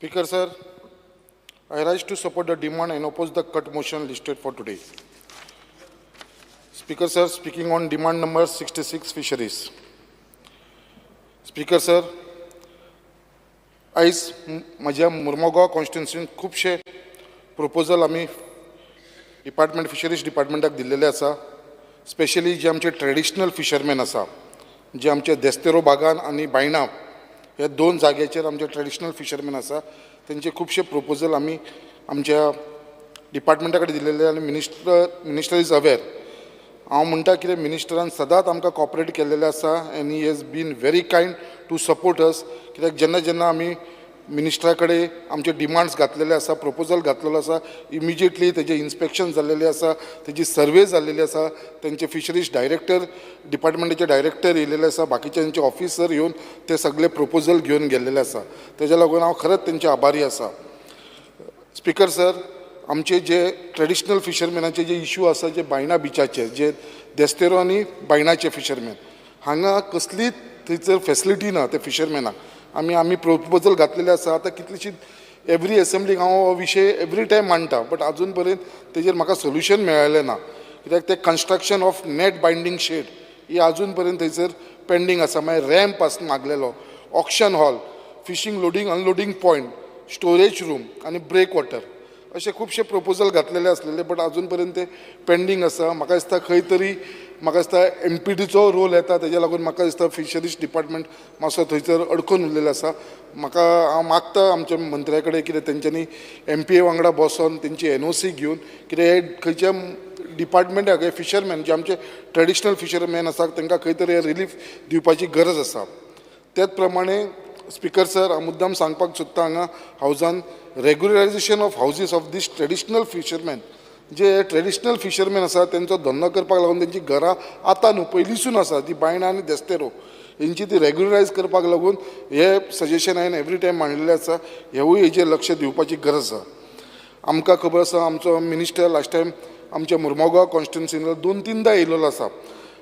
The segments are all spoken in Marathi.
Speaker, sir, I rise to support the demand and oppose the cut motion listed for today. Speaker, sir, speaking on demand number 66 fisheries. Speaker, sir, आयज माझ्या मुर्मगांव कॉन्स्टिट्युन्सीन खूबशे प्रपोजल आमी डिपार्टमेंट फिशरीज डिपार्टमेंटाक दिल्लेले आसा. स्पेशली जे आमचे ट्रेडिशनल फिशरमॅन आसा, जे आमचे देस्तेरो बागान आनी बायणा हे दोन जाग्याचेर आमचे ट्रेडिशनल फिशरमॅन आसा, तेंचे खूबशे प्रपोजल आमी आमच्या डिपार्टमेंटा कडेन दिल्लेले आनी मिनिस्टर इज अवेर. हांव म्हणटा कितें, मिनिस्टरान सदांच आमकां कॉपरेट केल्लेलें आसा and he has been very kind to support us. कित्याक जेन्ना जेन्ना आमी मिनिस्टरा कडेन आमचे डिमांड्स घातलेले आसा, प्रपोजल घातलेलो आसा, इमिजिएटली तेजे इन्स्पेक्शन जाल्लेले आसा, तेजी सर्वे जाल्लेली आसा, तेंचे फिशरीज डायरेक्टर डिपार्टमेंटाचे डायरेक्टर येयलेले आसा, बाकीचे तेंचे ऑफिसर येवन ते सगळे प्रपोजल घेवन गेल्लेले आसा. तेज्या लागून हांव खरेंच तेंचे आभारी आसा. स्पीकर सर, आमचे जे ट्रेडिशनल फिशरमॅनाचे जे इश्यू आसा, जे बायणा बिचाचे, जे देस्तेरो आनी बायणाचे फिशरमॅन, हांगा कसलीच थंयसर फेसिलिटी ना ते फिशरमॅनाक. आमी प्रपोजल घातलेले आसा. आतां कितलीशीं एवरी एसेंब्लीक हांव हो विशय एवरी टायम मांडटा, बट आजून पर्यंत तेजेर म्हाका सोल्युशन मेळ्ळें ना. कित्याक ते construction of net binding shed ही आजून पर्यंत थंयसर पेंडींग आसा. मागीर रॅम्प आसा मागलेलो, auction hall, fishing loading unloading point, storage room आनी ब्रेक वॉटर अशे खुबशे प्रपोजल घातलेले आसलेले, बट आजून पर्यंत ते पेंडींग आसा. म्हाका दिसता खंय तरी MPDचो रोल येता, तेज्या लागून म्हाका दिसता फिशरीज डिपार्टमेंट मातसो थंयसर अडकून उरलेलो आसा. हांव मागता आमच्या मंत्र्या कडेन कितें तेंच्यांनी MPA वांगडा बसोन तेंची NOC घेवन कितें हे खंयच्या डिपार्टमेंटाक हे फिशरमॅन जे आमचे ट्रेडिशनल फिशरमॅन आसा तांकां खंय तरी रिलीफ दिवपाची गरज आसा. त्याच प्रमाणे स्पीकर सर, हांव मुद्दाम सांगपाक सोदता हांगा हावजान regularisation of houses of these traditional fisherman. जे ट्रेडिशनल फिशरमॅन आसा तेंचो धंदो करपाक लागून तेंची घरां आतां न्हू पयलींसून आसा, ती बायणां आनी देस्तेरो हेंची ती रेग्युलरायज करपाक लागून हे सजेशन हांवें एवरी टायम मांडलेलें आसा. हेवूय हेजेर लक्ष दिवपाची गरज आसा. आमकां खबर आसा आमचो मिनिस्टर लास्ट टायम आमच्या मुर्मगांव कॉन्स्टिट्युन्सीन 2-3दां येयलेलो आसा,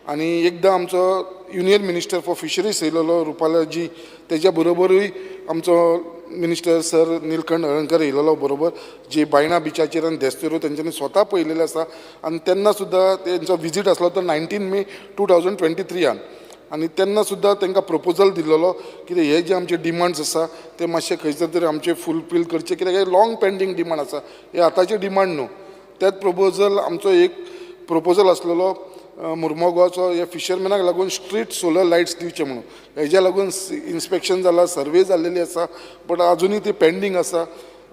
आनी एकदां आमचो युनियन मिनिस्टर फॉर फिशरीज येयलेलो रुपालाजी, तेज्या बरोबरूय आमचो मिनिस्टर सर निलकंठ हळर्णकर येयलेलो बरोबर, जी बायणा बिचाचेर आनी देस्तेरो तेंच्यांनी स्वता पळयलेले आसा. आनी तेन्ना सुद्दां तेंचो विजीट आसलो तो 19 मे 2023 आनी तेन्ना सुद्दां तांकां प्रपोजल दिल्लो कितें हे जे आमचे डिमांड्स आसा ते मातशे खंयसर तरी आमचे फुलफील करचे, कित्याक हे लॉंग पेंडींग डिमांड आसा, हे आतांचे डिमांड न्हू. त्याच प्रपोजल आमचो एक प्रपोजल आसलेलो मुर्मगांवचो, हे फिशरमॅनाक लागून स्ट्रीट सोलर लायट्स दिवचे म्हणून. हेज्या लागून इन्स्पेक्शन जालां, सर्वे जाल्लेली आसा, बट आजुनूय ती पेंडींग आसा.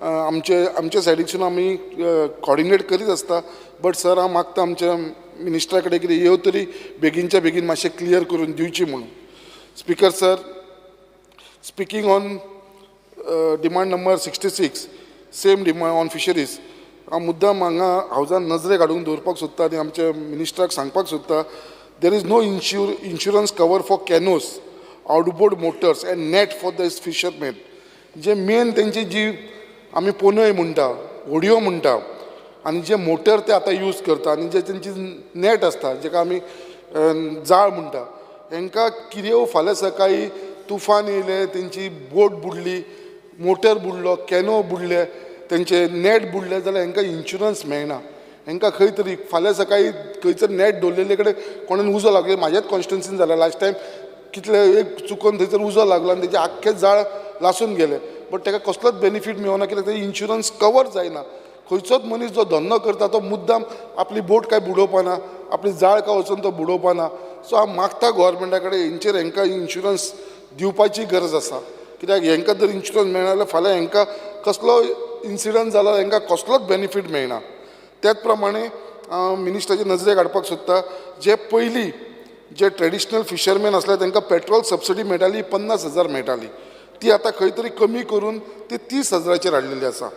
आमचे सायडीसून आमी कॉर्डिनेट करीत आसता, बट सर हांव मागता आमच्या मिनिस्टरा कडेन कितें ह्यो तरी बेगीनच्या बेगीन मातशें क्लियर करून दिवची म्हणून. Speaker sir, speaking on demand number 66 same demand on fisheries, हांव मुद्दाम हांगा हावजान नजरेक हाडून दवरपाक सोदता आनी आमच्या मिनिस्टराक सांगपाक सोदता, there is no insurance cover for canoes, outboard motors and net for the fisherman. जे मेन तेंची जी आमी पोनय म्हणटा, होडयो म्हणटा, आनी जे मोटर ते आतां यूज करता, आनी जे तेंची नेट आसता जेका आमी जाळ म्हणटा, हांकां कितें फाल्यां सकाळी तुफान येयलें, तेंची बोट बुडली, मोटर बुडलो, कॅनो बुडले, तेंचे नेट बुडले जाल्यार हांकां इन्शुरन्स मेळना. हांकां खंय तरी फाल्यां सकाळी खंयसर नेट दवरलेले कडेन कोणें उजो लागलो, म्हाज्याच कॉन्स्टिट्युन्सीन जालें लास्ट टायम, कितले एक चुकोन थंयसर उजो लागलो आनी तेजे आख्खे जाळ लासून गेले, बट ताका कसलोच बेनिफीट मेळना, कित्याक ते इन्शुरन्स कवर जायना. खंयचोच मनीस जो धंदो करता तो मुद्दाम आपली बोट काय बुडोवपाना, आपली जाळ काय वचून तो बुडोवपाना. सो हांव मागता गोवोरमेंटा कडेन हांकां इन्शुरन्स दिवपाची गरज आसा, कित्याक हांकां जर इन्शुरन्स मेळना जाल्यार फाल्यां हांकां कसलो इन्सिडंट जाला हांकां कसलोच बेनिफीट मेळना. त्याच प्रमाणे मिनिस्टराचे नजरेक हाडपाक सोदता, जे पयलीं जे ट्रेडिशनल फिशरमॅन आसले तांकां पेट्रोल सबसिडी मेळटाली 50,000 मेळटाली, ती आतां खंय तरी कमी करून ती 30,000चेर हाडलेली आसा.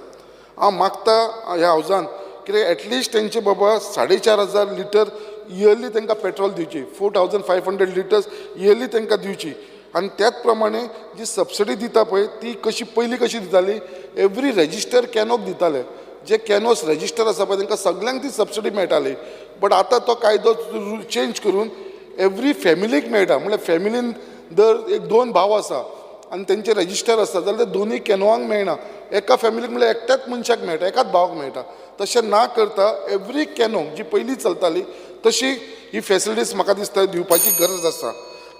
हांव मागता ह्या हावजान कितें एटलिस्ट तेंचे बाबा 4,500 लिटर इयरली तांकां पेट्रोल दिवची, 4,500 लिटर्स इयरली तांकां दिवची. आनी त्याच प्रमाणे जी सबसिडी दिता पळय ती पयलीं कशी दिताली, एवरी रजिस्टर कॅनोक दिताले. जे कॅनोस रजिस्टर आसा पळय तांकां सगळ्यांक ती सबसिडी मेळटाली, बट आतां तो कायदो चेंज करून एवरी फॅमिलीक मेळटा. म्हळ्यार फॅमिलीन दर एक 2 भाव आसा, आनी तेंचे रजिस्टर आसता जाल्यार ते दोनूय केनोवांक मेळना. एका फॅमिलीक म्हणल्यार एकट्याच मनशाक मेळटा, एकाच भावाक मेळटा. तशें ना करता एवरी कॅनो जी पयलीं चलताली तशी ही फॅसिलिटीज म्हाका दिसता दिवपाची गरज आसा.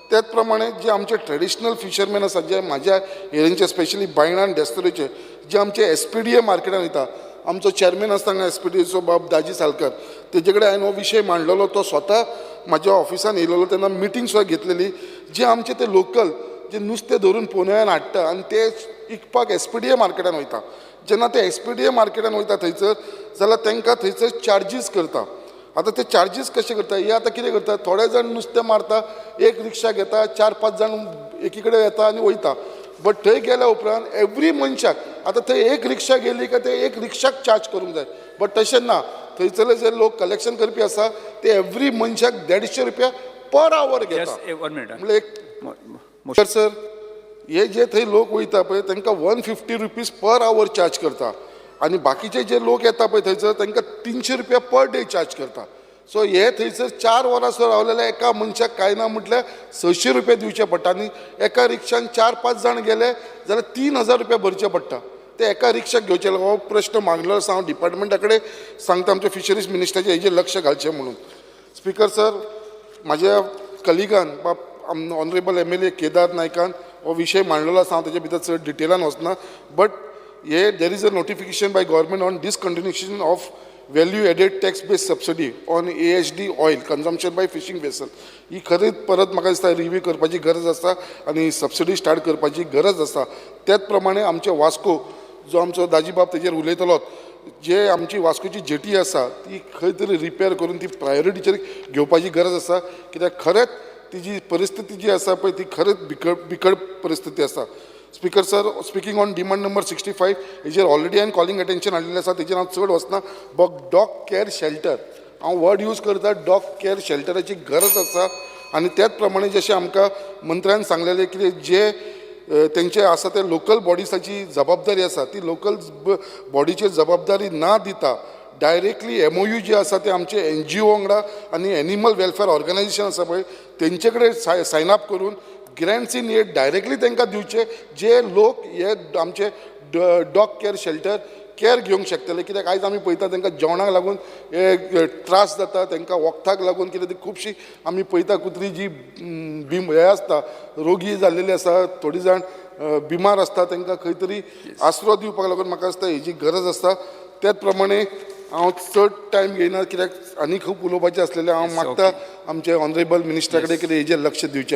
त्याच प्रमाणे जे आमचे ट्रेडिशनल फिशरमॅन आसात, जे म्हाज्या एरियेचे स्पेशली बायणा आनी डेस्तोरेचे जे आमचे SPDA मार्केटान वयता, आमचो चॅरमॅन आसता हांगा SPDAचो बाब दाजी सालकर, तेजे कडेन हांवें हो विशय मांडलेलो. तो स्वता म्हाज्या ऑफिसान येयलेलो, तेन्ना मिटींग सुद्दां घेतलेली. जे आमचे ते लोकल जे नुस्तें धरून पोन्यान हाडटा आनी ते विकपाक SPDA मार्केटान वयता, जेन्ना ते SPDA मार्केटान वयता थंयसर जाल्यार तांकां थंयसर चार्जीस करता. आतां ते चार्जीस कशे करता, हे आतां कितें करता, थोडे जाण नुस्तें मारता, एक रिक्षा घेता, 4-5 जाण एकी कडेन येता आनी वयता. बट थंय गेल्या उपरांत एवरी मनशाक आतां थंय एक रिक्षा गेली काय ते एक रिक्षाक चार्ज करूंक जाय. बट तशें ना, थंयसरले जे लोक कलेक्शन करपी आसा ते एवरी मनशाक 150 रुपया पर आवर घेता. म्हणजे एक सर हे जे थंय लोक वयता पळय तांकां 150 रुपीज पर आवर चार्ज करता आनी बाकीचे जे लोक येता पळय थंयसर तांकां 300 रुपया पर डे चार्ज करता. सो हे थंयसर 4 वरां सुद्दां रावलेले एका मनशाक कांय ना म्हटल्यार 600 रुपया दिवचे पडटा आनी एका रिक्षान 4-5 जाण गेले जाल्यार 3000 रुपया भरचे पडटा. ते एका रिक्षाक घेवचे. हो प्रश्न मागलो आसा, हांव डिपार्टमेंटा कडेन सांगता आमच्या फिशरीज मिनिस्टराचे हेजेर लक्ष घालचें म्हणून. स्पिकर सर, म्हाज्या कलिगान ऑनरेबल MLA केदार नायकान हो विशय मांडलेलो आसा. हांव तेजे भितर चड डिटेलान वचना. But there is a notification by government on discontinuation of value added tax based subsidy on AHD oil consumption by fishing vessel. ही खरीच परत म्हाका दिसता रिव्यू करपाची गरज आसा आनी सबसिडी स्टार्ट करपाची गरज आसा. त्याच प्रमाणे आमचे वास्को जो आमचो दाजीबाब तेजेर उलयतलो, जे आमची वास्कोची जेटी आसा ती खंय तरी रिपेर करून ती प्रायोरिटीचेर घेवपाची गरज आसा. कित्याक खरेंच तिजी परिस्थिती जी आसा पळय ती खरेंच बिकट परिस्थिती आसा. Speaker sir, speaking on demand number 65 हेजेर ऑलरेडी हांवें कॉलिंग अटेन्शन हाडिल्लें आसा, तेजेर हांव चड वचना. डॉग केअर शेल्टर हांव वर्ड यूज करता, डॉग केअर शेल्टराची गरज आसा. आनी त्याच प्रमाणे जशें आमकां मंत्र्यान सांगलेलें की जे तेंचे आसा ते लोकल बॉडीसाची जबाबदारी आसा ती लोकल बॉडीची जबाबदारी ना दिता डायरेक्टली MOU जे आसा ते आमचे NGO वांगडा आनी एनिमल वेलफेअर ऑर्गनायझेशन आसा पळय तेंचे कडेन सायन अप करून ग्रँट्स इन एड डायरेक्टली तांकां दिवचे, जे लोक हे आमचे डॉग केअर शेल्टर केअर घेवंक शकतले. कित्याक आयज आमी पळयता तांकां जेवणाक लागून हे त्रास जाता, तांकां वखदाक लागून कितें ती खुबशी आमी पळयता कुत्री जी हे आसता रोगी जाल्लेली आसा, थोडी जाण बिमार आसता, तांकां खंय तरी आसरो दिवपाक लागून म्हाका दिसता हेजी गरज आसता. त्याच प्रमाणे हांव चड टायम घेयना कित्याक आनी खूब उलोवपाचें आसलेलें. हांव मागता आमचे ऑनरेबल मिनिस्टरा कडेन कितें हेजेर लक्ष दिवचें.